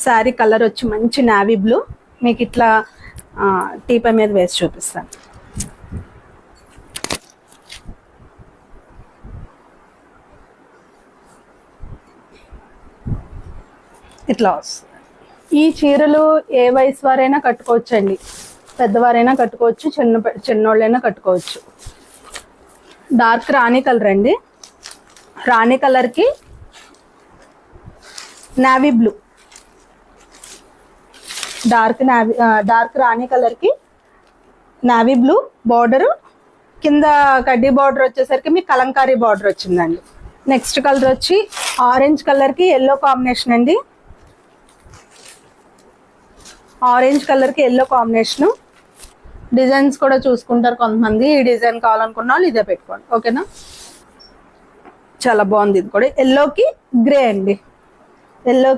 Sari colour వచ్చి మంచి navy blue. మీకు ఇట్లా టీపై మీద వేసి చూపిస్తాను. ఇట్లా వస్తుంది. ఈ చీరలు ఏ వయసు వారైనా కట్టుకోవచ్చు అండి, పెద్దవారైనా కట్టుకోవచ్చు, చిన్నోళ్ళైనా కట్టుకోవచ్చు. డార్క్ రాణి కలర్ అండి. రాణి కలర్కి నావీ బ్లూ, డార్క్ రాణి కలర్కి నావీ బ్లూ బార్డరు, కింద కడ్డీ బార్డర్ వచ్చేసరికి మీకు కలంకారీ బార్డర్ వచ్చిందండి. నెక్స్ట్ కలర్ వచ్చి ఆరెంజ్ కలర్కి ఎల్లో కాంబినేషన్ అండి. ఆరెంజ్ కలర్కి ఎల్లో కాంబినేషను. డిజైన్స్ కూడా చూసుకుంటారు కొంతమంది. ఈ డిజైన్ కావాలనుకున్న వాళ్ళు ఇదే పెట్టుకోండి, ఓకేనా. చాలా బాగుంది. ఇది కూడా ఎల్లోకి గ్రే అండి. ఎల్లో